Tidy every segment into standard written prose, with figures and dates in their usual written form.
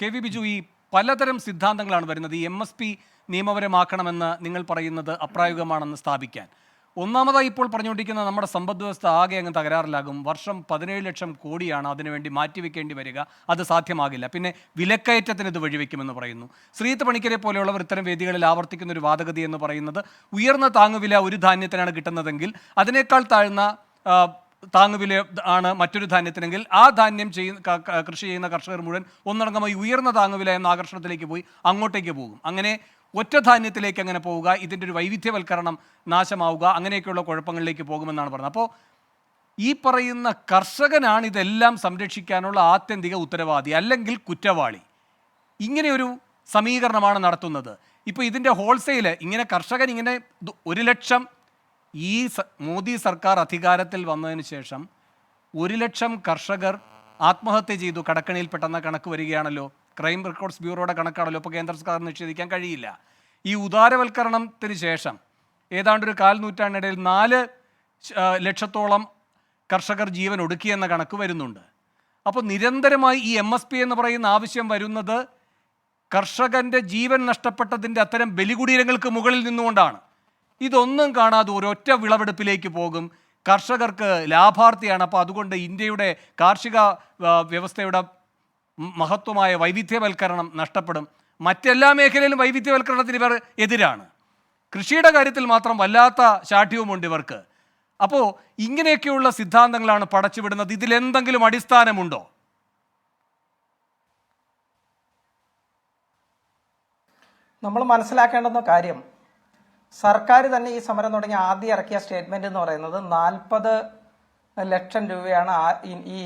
K V Biju, ഈ പലതരം സിദ്ധാന്തങ്ങളാണ് വരുന്നത്. ഈ MSP നിയമപരമാക്കണമെന്ന് നിങ്ങൾ പറയുന്നത് അപ്രായോഗികമാണെന്ന് സ്ഥാപിക്കാൻ. ഒന്നാമതായി ഇപ്പോൾ പറഞ്ഞുകൊണ്ടിരിക്കുന്ന നമ്മുടെ സമ്പദ് വ്യവസ്ഥ ആകെ അങ്ങ് തകരാറിലാകും. വർഷം 17 ലക്ഷം കോടിയാണ് അതിനുവേണ്ടി മാറ്റിവെക്കേണ്ടി വരിക. അത് സാധ്യമാകില്ല. പിന്നെ വിലക്കയറ്റത്തിന് ഇത് വഴിവെക്കുമെന്ന് പറയുന്നു. ശ്രീത്ത് പണിക്കരെ പോലെയുള്ളവർ ഇത്തരം വേദികളിൽ ആവർത്തിക്കുന്ന ഒരു വാദഗതി എന്ന് പറയുന്നത്, ഉയർന്ന താങ്ങുവില ഒരു ധാന്യത്തിനാണ് കിട്ടുന്നതെങ്കിൽ അതിനേക്കാൾ താഴ്ന്ന താങ്ങുവില ആണ് മറ്റൊരു ധാന്യത്തിനെങ്കിൽ ആ ധാന്യം കൃഷി ചെയ്യുന്ന കർഷകർ മുഴുവൻ ഒന്നടങ്കമായി ഉയർന്ന താങ്ങുവില എന്ന ആകർഷണത്തിലേക്ക് പോയി അങ്ങോട്ടേക്ക് പോകും. അങ്ങനെ ഒറ്റ ധാന്യത്തിലേക്ക് അങ്ങനെ പോവുക, ഇതിൻ്റെ ഒരു വൈവിധ്യവൽക്കരണം നാശമാവുക, അങ്ങനെയൊക്കെയുള്ള കുഴപ്പങ്ങളിലേക്ക് പോകുമെന്നാണ് പറഞ്ഞത്. അപ്പോൾ ഈ പറയുന്ന കർഷകനാണ് ഇതെല്ലാം സംരക്ഷിക്കാനുള്ള ആത്യന്തിക ഉത്തരവാദി, അല്ലെങ്കിൽ കുറ്റവാളി. ഇങ്ങനെയൊരു സമീകരണമാണ് നടത്തുന്നത്. ഇപ്പോൾ ഇതിൻ്റെ ഹോൾസെയിൽ ഇങ്ങനെ കർഷകൻ ഇങ്ങനെ 1 ലക്ഷം, ഈ മോദി സർക്കാർ അധികാരത്തിൽ വന്നതിന് ശേഷം 1 ലക്ഷം കർഷകർ ആത്മഹത്യ ചെയ്തു, കടക്കണിയിൽപ്പെട്ടെന്ന കണക്ക് വരികയാണല്ലോ. Crime records ബ്യൂറോയുടെ കണക്കാണല്ലോ. ഇപ്പോൾ കേന്ദ്ര സർക്കാർ നിഷേധിക്കാൻ കഴിയില്ല. ഈ ഉദാരവൽക്കരണത്തിന് ശേഷം ഏതാണ്ടൊരു 1/4 നൂറ്റാണ്ടിനിടയിൽ 4 ലക്ഷത്തോളം കർഷകർ ജീവൻ ഒടുക്കിയെന്ന കണക്ക് വരുന്നുണ്ട്. അപ്പോൾ നിരന്തരമായി ഈ MSP എന്ന് പറയുന്ന ആവശ്യം വരുന്നത് കർഷകൻ്റെ ജീവൻ നഷ്ടപ്പെട്ടതിൻ്റെ അത്തരം ബലികുടീരങ്ങൾക്ക് മുകളിൽ നിന്നുകൊണ്ടാണ്. ഇതൊന്നും കാണാതെ ഒരൊറ്റ വിളവെടുപ്പിലേക്ക് പോകും. കർഷകർക്ക് ലാഭാർത്ഥിയാണ്. അപ്പോൾ അതുകൊണ്ട് ഇന്ത്യയുടെ കാർഷിക വ്യവസ്ഥയുടെ മഹത്വമായ വൈവിധ്യവൽക്കരണം നഷ്ടപ്പെടും. മറ്റെല്ലാ മേഖലയിലും വൈവിധ്യവൽക്കരണത്തിന് ഇവർ എതിരാണ്. കൃഷിയുടെ കാര്യത്തിൽ മാത്രം വല്ലാത്ത ശാഠ്യവുമുണ്ട് ഇവർക്ക്. അപ്പോൾ ഇങ്ങനെയൊക്കെയുള്ള സിദ്ധാന്തങ്ങളാണ് പടച്ചുവിടുന്നത്. ഇതിലെന്തെങ്കിലും അടിസ്ഥാനമുണ്ടോ? നമ്മൾ മനസ്സിലാക്കേണ്ടുന്ന കാര്യം, സർക്കാർ തന്നെ ഈ സമരം തുടങ്ങി ആദ്യം ഇറക്കിയ സ്റ്റേറ്റ്മെന്റ് എന്ന് പറയുന്നത് 40 ലക്ഷം രൂപയാണ് ഈ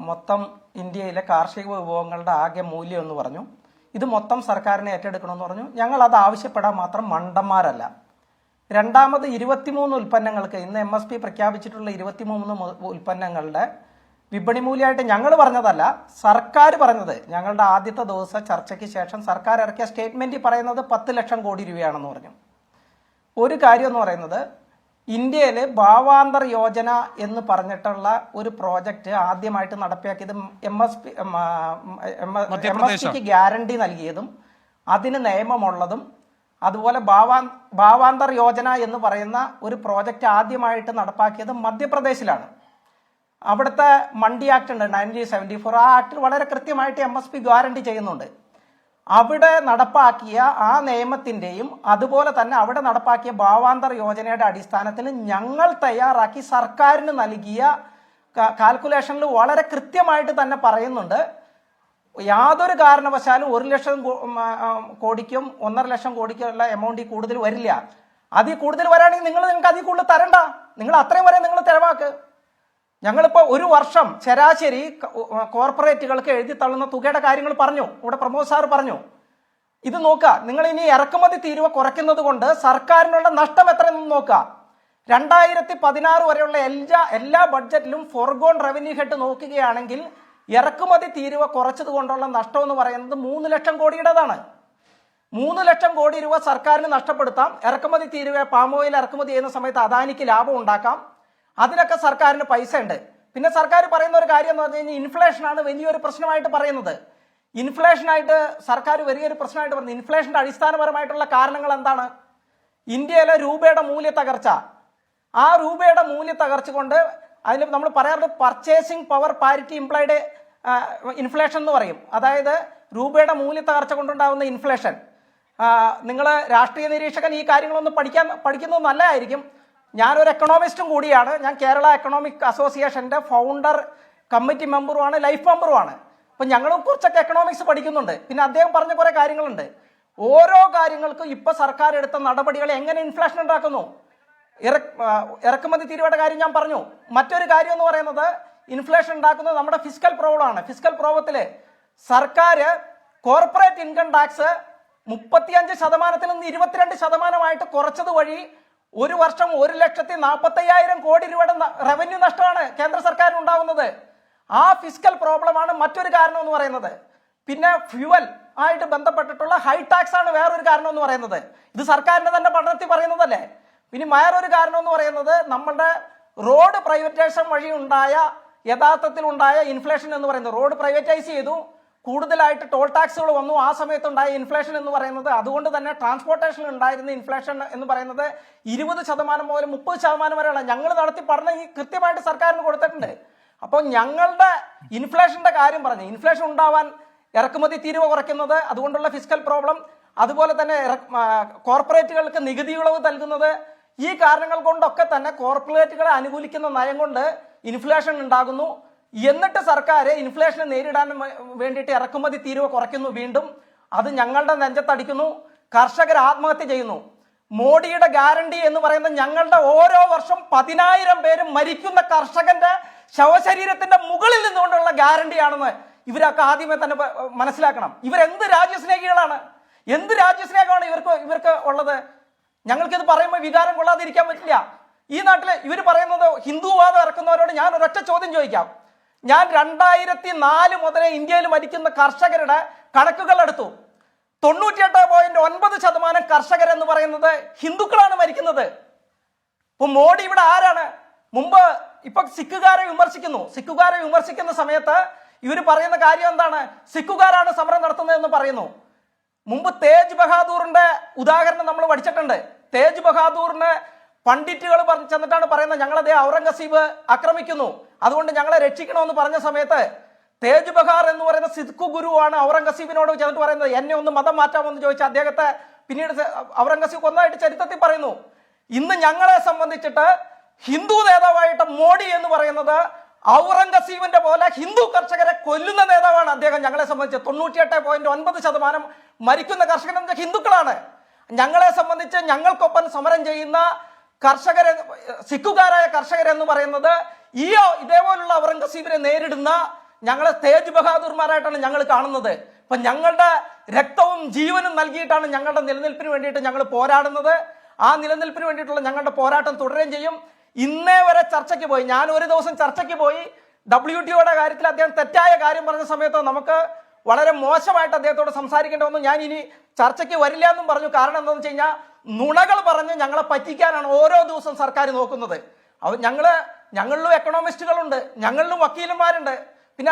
മൊത്തം ഇന്ത്യയിലെ കാർഷിക വിഭവങ്ങളുടെ ആകെ മൂല്യം എന്ന് പറഞ്ഞു. ഇത് മൊത്തം സർക്കാരിനെ ഏറ്റെടുക്കണമെന്ന് പറഞ്ഞു. ഞങ്ങൾ അത് ആവശ്യപ്പെടാൻ മാത്രം മണ്ടന്മാരല്ല. രണ്ടാമത് 23 ഉൽപ്പന്നങ്ങൾക്ക് ഇന്ന് MSP പ്രഖ്യാപിച്ചിട്ടുള്ള 23 ഉൽപ്പന്നങ്ങളുടെ വിപണി മൂല്യമായിട്ട് ഞങ്ങൾ പറഞ്ഞതല്ല, സർക്കാർ പറഞ്ഞത്. ഞങ്ങളുടെ ആദ്യത്തെ ദിവസ ചർച്ചയ്ക്ക് ശേഷം സർക്കാർ ഇറക്കിയ സ്റ്റേറ്റ്മെന്റിൽ പറയുന്നത് 10 ലക്ഷം കോടി രൂപയാണെന്ന് പറഞ്ഞു. ഒരു കാര്യം എന്ന് പറയുന്നത്, ഇന്ത്യയിൽ ഭാവാന്തർ യോജന എന്ന് പറഞ്ഞിട്ടുള്ള ഒരു പ്രോജക്റ്റ് ആദ്യമായിട്ട് നടപ്പിലാക്കിയത് MSPക്ക് ഗ്യാരണ്ടി നൽകിയതും അതിന് നിയമമുള്ളതും, അതുപോലെ ഭാവാന്തർ യോജന എന്ന് പറയുന്ന ഒരു പ്രോജക്റ്റ് ആദ്യമായിട്ട് നടപ്പാക്കിയത് മധ്യപ്രദേശിലാണ്. അവിടുത്തെ മണ്ഡി ആക്ട് ഉണ്ട് 1974. ആ ആക്ടിൽ വളരെ കൃത്യമായിട്ട് MSP ഗ്യാരണ്ടി ചെയ്യുന്നുണ്ട്. അവിടെ നടപ്പാക്കിയ ആ നിയമത്തിൻ്റെയും അതുപോലെ തന്നെ അവിടെ നടപ്പാക്കിയ ഭാവാന്തർ യോജനയുടെ അടിസ്ഥാനത്തിൽ ഞങ്ങൾ തയ്യാറാക്കി സർക്കാരിന് നൽകിയ കാൽക്കുലേഷനിൽ വളരെ കൃത്യമായിട്ട് തന്നെ പറയുന്നുണ്ട്, യാതൊരു കാരണവശാലും 1 ലക്ഷം കോടിക്കും 1.5 ലക്ഷം കോടിക്കുള്ള എമൗണ്ട് കൂടുതൽ വരില്ല. അതിൽ കൂടുതൽ വരാണെങ്കിൽ നിങ്ങൾക്ക് അതിൽ കൂടുതൽ തരണ്ട. നിങ്ങൾ അത്രയും വരെ നിങ്ങൾ ചെലവാക്ക്. ഞങ്ങളിപ്പോൾ ഒരു വർഷം ശരാശരി കോർപ്പറേറ്റുകൾക്ക് എഴുതി തള്ളുന്ന തുകയുടെ കാര്യങ്ങൾ പറഞ്ഞു. ഇവിടെ പ്രമോദ് സാർ പറഞ്ഞു. ഇത് നോക്കുക, നിങ്ങൾ ഇനി ഇറക്കുമതി തീരുവ കുറയ്ക്കുന്നത് കൊണ്ട് സർക്കാരിനുള്ള നഷ്ടം എത്രയെന്ന് നോക്കുക. 2016 വരെയുള്ള എല്ലാ ബഡ്ജറ്റിലും ഫോർഗോൺ റവന്യൂ ഹെഡ് നോക്കുകയാണെങ്കിൽ ഇറക്കുമതി തീരുവ കുറച്ചത് കൊണ്ടുള്ള നഷ്ടം എന്ന് പറയുന്നത് 3 ലക്ഷം കോടിയുടേതാണ്. 3 ലക്ഷം കോടി രൂപ സർക്കാരിന് നഷ്ടപ്പെടുത്താം. ഇറക്കുമതി തീരുവ പാം ഓയിൽ ഇറക്കുമതി ചെയ്യുന്ന സമയത്ത് അദാനിക്ക് ലാഭം ഉണ്ടാക്കാം. അതിനൊക്കെ സർക്കാരിന് പൈസ ഉണ്ട്. പിന്നെ സർക്കാർ പറയുന്ന ഒരു കാര്യം എന്ന് പറഞ്ഞു കഴിഞ്ഞാൽ ഇൻഫ്ലേഷനാണ് വലിയൊരു പ്രശ്നമായിട്ട് പറയുന്നത്. ഇൻഫ്ലേഷനായിട്ട് സർക്കാർ വലിയൊരു പ്രശ്നമായിട്ട് പറയുന്നത്, ഇൻഫ്ലേഷന്റെ അടിസ്ഥാനപരമായിട്ടുള്ള കാരണങ്ങൾ എന്താണ്? ഇന്ത്യയിലെ രൂപയുടെ മൂല്യ തകർച്ച. ആ രൂപയുടെ മൂല്യ തകർച്ച കൊണ്ട് അതിൽ നമ്മൾ പറയാറുണ്ട് purchasing power parity implied inflation എന്ന് പറയും. അതായത് രൂപയുടെ മൂല്യ തകർച്ച കൊണ്ടുണ്ടാകുന്ന ഇൻഫ്ലേഷൻ. നിങ്ങൾ രാഷ്ട്രീയ നിരീക്ഷകൻ ഈ കാര്യങ്ങളൊന്നും പഠിക്കുന്നത് നല്ലതായിരിക്കും. ഞാനൊരു എക്കണോമിസ്റ്റും കൂടിയാണ്. ഞാൻ കേരള എക്കണോമിക് അസോസിയേഷന്റെ ഫൗണ്ടർ കമ്മിറ്റി മെമ്പറുമാണ്, ലൈഫ് മെമ്പറുമാണ്. അപ്പം ഞങ്ങളും കുറച്ചൊക്കെ എക്കണോമിക്സ് പഠിക്കുന്നുണ്ട്. പിന്നെ അദ്ദേഹം പറഞ്ഞ കുറേ കാര്യങ്ങളുണ്ട്. ഓരോ കാര്യങ്ങൾക്കും ഇപ്പൊ സർക്കാർ എടുത്ത നടപടികൾ എങ്ങനെ ഇൻഫ്ലേഷൻ ഉണ്ടാക്കുന്നു. ഇറക്കുമതി തീരുവയുടെ കാര്യം ഞാൻ പറഞ്ഞു. മറ്റൊരു കാര്യം എന്ന് പറയുന്നത്, ഇൻഫ്ലേഷൻ ഉണ്ടാക്കുന്നത് നമ്മുടെ ഫിസ്ക്കൽ പ്രോബ്ലമാണ്. ഫിസ്ക്കൽ പ്രോബ്ലത്തില് സർക്കാർ കോർപ്പറേറ്റ് ഇൻകം ടാക്സ് 35% നിന്ന് 22% കുറച്ചത് വഴി ഒരു വർഷം 1,40,40,000 കോടി രൂപയുടെ റവന്യൂ നഷ്ടമാണ് കേന്ദ്ര സർക്കാരിന് ഉണ്ടാകുന്നത്. ആ ഫിസ്ക്കൽ പ്രോബ്ലമാണ് മറ്റൊരു കാരണം എന്ന് പറയുന്നത്. പിന്നെ ഫ്യൂവൽ ആയിട്ട് ബന്ധപ്പെട്ടിട്ടുള്ള ഹൈ ടാക്സ് ആണ് വേറൊരു കാരണം എന്ന് പറയുന്നത്. ഇത് സർക്കാരിന്റെ തന്നെ പഠനത്തിൽ പറയുന്നതല്ലേ. ഇനി വേറൊരു കാരണം എന്ന് പറയുന്നത്, നമ്മുടെ റോഡ് പ്രൈവറ്റൈസേഷൻ വഴി ഉണ്ടായ യഥാർത്ഥത്തിൽ ഉണ്ടായ ഇൻഫ്ലേഷൻ എന്ന് പറയുന്നത്. റോഡ് പ്രൈവറ്റൈസ് ചെയ്തു, കൂടുതലായിട്ട് ടോൾ ടാക്സുകൾ വന്നു. ആ സമയത്തുണ്ടായ ഇൻഫ്ലേഷൻ എന്ന് പറയുന്നത്, അതുകൊണ്ട് തന്നെ ട്രാൻസ്പോർട്ടേഷനിൽ ഉണ്ടായിരുന്ന ഇൻഫ്ലേഷൻ എന്ന് പറയുന്നത് 20% മുതൽ 30% വരെയുള്ള ഞങ്ങൾ നടത്തി പഠനം ഈ കൃത്യമായിട്ട് സർക്കാരിന് കൊടുത്തിട്ടുണ്ട്. അപ്പോൾ ഞങ്ങളുടെ ഇൻഫ്ലേഷന്റെ കാര്യം പറഞ്ഞു, ഇൻഫ്ലേഷൻ ഉണ്ടാവാൻ ഇറക്കുമതി തീരുവ കുറയ്ക്കുന്നത്, അതുകൊണ്ടുള്ള ഫിസ്ക്കൽ പ്രോബ്ലം, അതുപോലെ തന്നെ കോർപ്പറേറ്റുകൾക്ക് നികുതി ഇളവ് നൽകുന്നത്, ഈ കാരണങ്ങൾ കൊണ്ടൊക്കെ തന്നെ കോർപ്പറേറ്റുകളെ അനുകൂലിക്കുന്ന നയം കൊണ്ട് ഇൻഫ്ലേഷൻ ഉണ്ടാകുന്നു. എന്നിട്ട് സർക്കാർ ഇൻഫ്ലേഷനെ നേരിടാൻ വേണ്ടിയിട്ട് ഇറക്കുമതി തീരുവ കുറയ്ക്കുന്നു. വീണ്ടും അത് ഞങ്ങളുടെ നെഞ്ചത്തടിക്കുന്നു. കർഷകർ ആത്മഹത്യ ചെയ്യുന്നു. മോഡിയുടെ ഗ്യാരണ്ടി എന്ന് പറയുന്നത് ഞങ്ങളുടെ ഓരോ വർഷം 10,000 പേര് മരിക്കുന്ന കർഷകന്റെ ശവശരീരത്തിന്റെ മുകളിൽ നിന്നുകൊണ്ടുള്ള ഗ്യാരണ്ടിയാണെന്ന് ഇവരൊക്കെ ആദ്യമേ തന്നെ മനസ്സിലാക്കണം. ഇവരെന്ത് രാജ്യസ്നേഹികളാണ്, എന്ത് രാജ്യസ്നേഹമാണ് ഇവർക്ക് ഉള്ളത്? ഞങ്ങൾക്കിത് പറയുമ്പോൾ വികാരം കൊള്ളാതിരിക്കാൻ പറ്റില്ല. ഈ നാട്ടിൽ ഇവർ പറയുന്നത് ഹിന്ദുവാദം ഇറക്കുന്നവരോട് ഞാൻ ഒരൊറ്റ ചോദ്യം ചോദിക്കാം. ഞാൻ 2004 മുതലേ ഇന്ത്യയിൽ മരിക്കുന്ന കർഷകരുടെ കണക്കുകൾ എടുത്തു. 98.9% കർഷകരെന്ന് പറയുന്നത് ഹിന്ദുക്കളാണ് മരിക്കുന്നത്. ഇപ്പൊ മോഡി ഇവിടെ ആരാണ്? മുമ്പ് ഇപ്പൊ സിഖുകാരെ വിമർശിക്കുന്ന സമയത്ത് ഇവർ പറയുന്ന കാര്യം എന്താണ്? സിഖുകാരാണ് സമരം നടത്തുന്നതെന്ന് പറയുന്നു. മുമ്പ് തേജ് ബഹാദൂറിന്റെ ഉദാഹരണം നമ്മൾ പഠിച്ചിട്ടുണ്ട്. തേജ് ബഹാദൂറിന് പണ്ഡിറ്റുകൾ ചെന്നിട്ടാണ് പറയുന്നത് ഞങ്ങളതേ ഔറംഗസീബ് ആക്രമിക്കുന്നു, അതുകൊണ്ട് ഞങ്ങളെ രക്ഷിക്കണമെന്ന് പറഞ്ഞ സമയത്ത് തേജ് ബഹാർ എന്ന് പറയുന്ന സിഖ് ഗുരുവാണ് ഔറംഗസീബിനോട് ചെന്നിട്ട് പറയുന്നത് എന്നെ ഒന്ന് മതം മാറ്റാമെന്ന് ചോദിച്ച അദ്ദേഹത്തെ പിന്നീട് ഔറംഗസീബ് കൊന്നതായിട്ട് ചരിത്രത്തിൽ പറയുന്നു. ഇന്ന് ഞങ്ങളെ സംബന്ധിച്ചിട്ട് ഹിന്ദു നേതാവായിട്ട് മോഡി എന്ന് പറയുന്നത് ഔറംഗസീബിന്റെ പോലെ ഹിന്ദു കർഷകരെ കൊല്ലുന്ന നേതാവാണ് അദ്ദേഹം. ഞങ്ങളെ സംബന്ധിച്ച് 98.9% മരിക്കുന്ന കർഷകർ ഹിന്ദുക്കളാണ്. ഞങ്ങളെ സംബന്ധിച്ച് ഞങ്ങൾക്കൊപ്പം സമരം ചെയ്യുന്ന കർഷകരെ, സിഖുകാരായ കർഷകരെന്ന് പറയുന്നത് ഇതേപോലുള്ള ഔറംഗസീബിനെ നേരിടുന്ന ഞങ്ങളെ തേജ് ബഹാദൂർമാരായിട്ടാണ് ഞങ്ങൾ കാണുന്നത്. അപ്പൊ ഞങ്ങളുടെ രക്തവും ജീവനും നൽകിയിട്ടാണ് ഞങ്ങളുടെ നിലനിൽപ്പിന് വേണ്ടിയിട്ട് ഞങ്ങൾ പോരാടുന്നത്. ആ നിലനിൽപ്പിന് വേണ്ടിയിട്ടുള്ള ഞങ്ങളുടെ പോരാട്ടം തുടരുകയും ചെയ്യും. ഇന്നേ വരെ ചർച്ചയ്ക്ക് പോയി, ഞാൻ ഒരു ദിവസം ചർച്ചയ്ക്ക് പോയി. WTOയുടെ കാര്യത്തിൽ അദ്ദേഹം തെറ്റായ കാര്യം പറഞ്ഞ സമയത്ത് നമുക്ക് വളരെ മോശമായിട്ട് അദ്ദേഹത്തോട് സംസാരിക്കേണ്ടി വന്നു. ഞാൻ ഇനി ചർച്ചയ്ക്ക് വരില്ല എന്നും പറഞ്ഞു. കാരണം എന്താണെന്ന് വെച്ച് കഴിഞ്ഞാൽ നുണകൾ പറഞ്ഞ് ഞങ്ങളെ പറ്റിക്കാനാണ് ഓരോ ദിവസം സർക്കാർ നോക്കുന്നത്. ഞങ്ങളിലും എക്കണോമിസ്റ്റുകളുണ്ട്, ഞങ്ങളിലും വക്കീലന്മാരുണ്ട്. പിന്നെ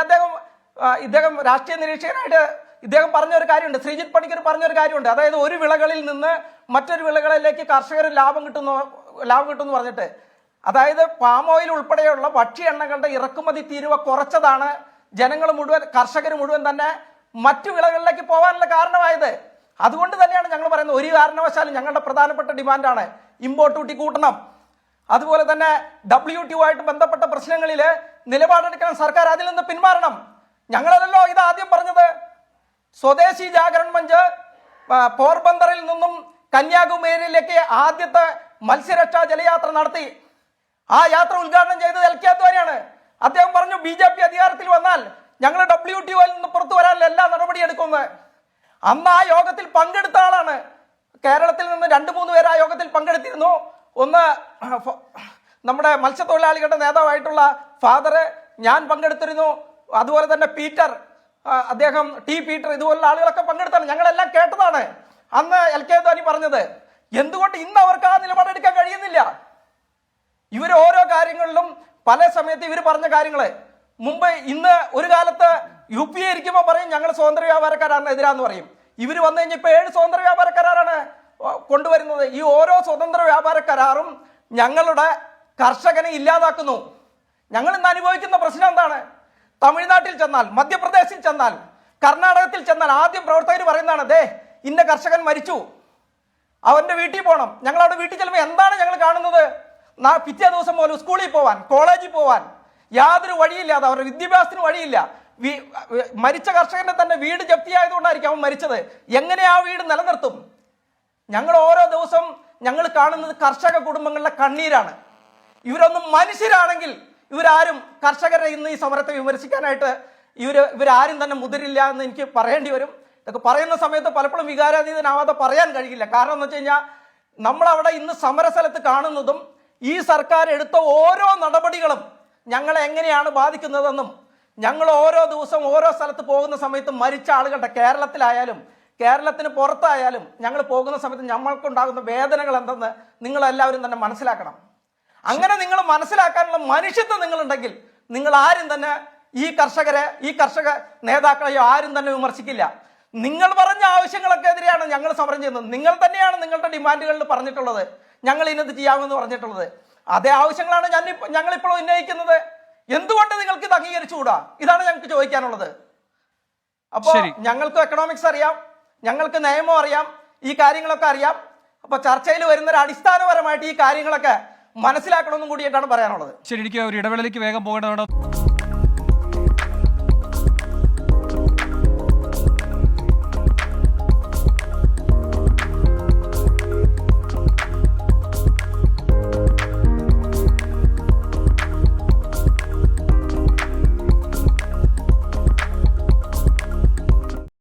ഇദ്ദേഹം രാഷ്ട്രീയ നിരീക്ഷകനായിട്ട് ഇദ്ദേഹം പറഞ്ഞൊരു കാര്യമുണ്ട്, ശ്രീജിത്ത് പണിക്കർ പറഞ്ഞൊരു കാര്യമുണ്ട്. അതായത് ഒരു വിളകളിൽ നിന്ന് മറ്റൊരു വിളകളിലേക്ക് കർഷകർ ലാഭം കിട്ടുന്നു പറഞ്ഞിട്ട്, അതായത് പാം ഓയിൽ ഉൾപ്പെടെയുള്ള ഭക്ഷ്യ എണ്ണകളുടെ ഇറക്കുമതി തീരുവ കുറച്ചതാണ് കർഷകർ മുഴുവൻ തന്നെ മറ്റു വിളകളിലേക്ക് പോകാനുള്ള കാരണമായത്. അതുകൊണ്ട് തന്നെയാണ് ഞങ്ങൾ പറയുന്നത് ഒരു കാരണവശാലും ഞങ്ങളുടെ പ്രധാനപ്പെട്ട ഡിമാൻഡാണ് ഇമ്പോർട്ട് ഡ്യൂട്ടി കൂട്ടണം. അതുപോലെ തന്നെ WTO ആയിട്ട് ബന്ധപ്പെട്ട പ്രശ്നങ്ങളിൽ നിലപാടെടുക്കാൻ സർക്കാർ അതിൽ നിന്ന് പിന്മാറണം. ഞങ്ങളല്ലോ ഇത് ആദ്യം പറഞ്ഞത്. സ്വദേശി ജാഗരൺ മഞ്ച് പോർബന്തറിൽ നിന്നും കന്യാകുമാരിയിലേക്ക് ആദ്യത്തെ മത്സ്യരക്ഷാ ജലയാത്ര നടത്തി. ആ യാത്ര ഉദ്ഘാടനം ചെയ്തത് LK അദ്വാനിയാണ്. അദ്ദേഹം പറഞ്ഞു BJP അധികാരത്തിൽ വന്നാൽ ഞങ്ങൾ WTOയിൽ നിന്ന് പുറത്തു വരാനുള്ള എല്ലാ നടപടിയെടുക്കുന്നത്. അന്ന് ആ യോഗത്തിൽ പങ്കെടുത്ത ആളാണ്. കേരളത്തിൽ നിന്ന് 2-3 പേർ ആ യോഗത്തിൽ പങ്കെടുത്തിരുന്നു. ഒന്ന് നമ്മുടെ മത്സ്യത്തൊഴിലാളികളുടെ നേതാവായിട്ടുള്ള ഫാദർ, ഞാൻ പങ്കെടുത്തിരുന്നു. അതുപോലെ തന്നെ പീറ്റർ, അദ്ദേഹം പീറ്റർ, ഇതുപോലുള്ള ആളുകളൊക്കെ പങ്കെടുത്താണ്. ഞങ്ങളെല്ലാം കേട്ടതാണ് അന്ന് LK അദ്വാനി പറഞ്ഞത്. എന്തുകൊണ്ട് ഇന്ന് അവർക്ക് ആ നിലപാടെടുക്കാൻ കഴിയുന്നില്ല? ഇവർ ഓരോ കാര്യങ്ങളിലും പല സമയത്ത് ഇവർ പറഞ്ഞ കാര്യങ്ങള് ഇന്ന് ഒരു കാലത്ത് UPA ഇരിക്കുമ്പോൾ പറയും ഞങ്ങൾ സ്വതന്ത്ര വ്യാപാരക്കാരാണ് എതിരാന്ന് പറയും. ഇവർ വന്നു കഴിഞ്ഞാൽ ഇപ്പൊ 7 സ്വതന്ത്ര വ്യാപാര കരാറാണ് കൊണ്ടുവരുന്നത്. ഈ ഓരോ സ്വതന്ത്ര വ്യാപാര കരാറും ഞങ്ങളുടെ കർഷകനെ ഇല്ലാതാക്കുന്നു. ഞങ്ങൾ ഇന്ന് അനുഭവിക്കുന്ന പ്രശ്നം എന്താണ്? തമിഴ്നാട്ടിൽ ചെന്നാൽ, മധ്യപ്രദേശിൽ ചെന്നാൽ, കർണാടകത്തിൽ ചെന്നാൽ ആദ്യം പ്രവർത്തകർ പറയുന്നതാണ് ഇന്ന കർഷകൻ മരിച്ചു, അവന്റെ വീട്ടിൽ പോകണം. ഞങ്ങൾ അവിടെ വീട്ടിൽ ചെല്ലുമ്പോൾ എന്താണ് ഞങ്ങൾ കാണുന്നത്? പിറ്റേ ദിവസം പോലും സ്കൂളിൽ പോവാൻ, കോളേജിൽ പോവാൻ യാതൊരു വഴിയില്ലാതെ, അവരുടെ വിദ്യാഭ്യാസത്തിന് വഴിയില്ല. മരിച്ച കർഷകന്റെ തന്നെ വീട് ജപ്തിയായതുകൊണ്ടായിരിക്കും അവൻ മരിച്ചത്. എങ്ങനെ ആ വീട് നിലനിർത്തും? ഞങ്ങൾ ഓരോ ദിവസം ഞങ്ങൾ കാണുന്നത് കർഷക കുടുംബങ്ങളുടെ കണ്ണീരാണ്. ഇവരൊന്നും മനുഷ്യരാണെങ്കിൽ ഇവരാരും കർഷകരെ ഇന്ന് ഈ സമരത്തെ വിമർശിക്കാനായിട്ട് ഇവരാരും തന്നെ മുതിരില്ല എന്ന് എനിക്ക് പറയേണ്ടി വരും. ഇതൊക്കെ പറയുന്ന സമയത്ത് പലപ്പോഴും വികാരാതീതനാവാതെ പറയാൻ കഴിയില്ല. കാരണം എന്ന് വെച്ച് കഴിഞ്ഞാൽ നമ്മളവിടെ ഇന്ന് സമരസ്ഥലത്ത് കാണുന്നതും ഈ സർക്കാർ എടുത്ത ഓരോ നടപടികളും ഞങ്ങളെ എങ്ങനെയാണ് ബാധിക്കുന്നതെന്നും, ഞങ്ങൾ ഓരോ ദിവസം ഓരോ സ്ഥലത്ത് പോകുന്ന സമയത്ത് മരിച്ച ആളുകളുടെ, കേരളത്തിലായാലും കേരളത്തിന് പുറത്തായാലും ഞങ്ങൾ പോകുന്ന സമയത്ത് നമ്മൾക്കുണ്ടാകുന്ന വേദനകൾ എന്തെന്ന് നിങ്ങളെല്ലാവരും തന്നെ മനസ്സിലാക്കണം. അങ്ങനെ നിങ്ങൾ മനസ്സിലാക്കാനുള്ള മനുഷ്യത്വം നിങ്ങളുണ്ടെങ്കിൽ നിങ്ങൾ ആരും തന്നെ ഈ കർഷക നേതാക്കളെയോ ആരും തന്നെ വിമർശിക്കില്ല. നിങ്ങൾ പറഞ്ഞ ആവശ്യങ്ങളൊക്കെ എതിരെയാണ് ഞങ്ങൾ സമരം ചെയ്യുന്നത്. നിങ്ങൾ തന്നെയാണ് നിങ്ങളുടെ ഡിമാൻഡുകളിൽ പറഞ്ഞിട്ടുള്ളത് ഞങ്ങൾ ഇന്നത് ചെയ്യാമെന്ന് പറഞ്ഞിട്ടുള്ളത്. അതേ ആവശ്യങ്ങളാണ് ഞങ്ങളിപ്പോൾ ഉന്നയിക്കുന്നത്. എന്തുകൊണ്ട് നിങ്ങൾക്ക് ഇത് അംഗീകരിച്ചുകൂടാ? ഇതാണ് ഞങ്ങൾക്ക് ചോദിക്കാനുള്ളത്. അപ്പോൾ ഞങ്ങൾക്ക് എക്കണോമിക്സ് അറിയാം, ഞങ്ങൾക്ക് നിയമം അറിയാം, ഈ കാര്യങ്ങളൊക്കെ അറിയാം. അപ്പൊ ചർച്ചയിൽ വരുന്ന അടിസ്ഥാനപരമായിട്ട് ഈ കാര്യങ്ങളൊക്കെ മനസ്സിലാക്കണമെന്നും കൂടിയിട്ടാണ് പറയാനുള്ളത്. ശരി, എനിക്ക് ഒരു ഇടവേളയിലേക്ക് വേഗം പോകേണ്ടതുണ്ട്.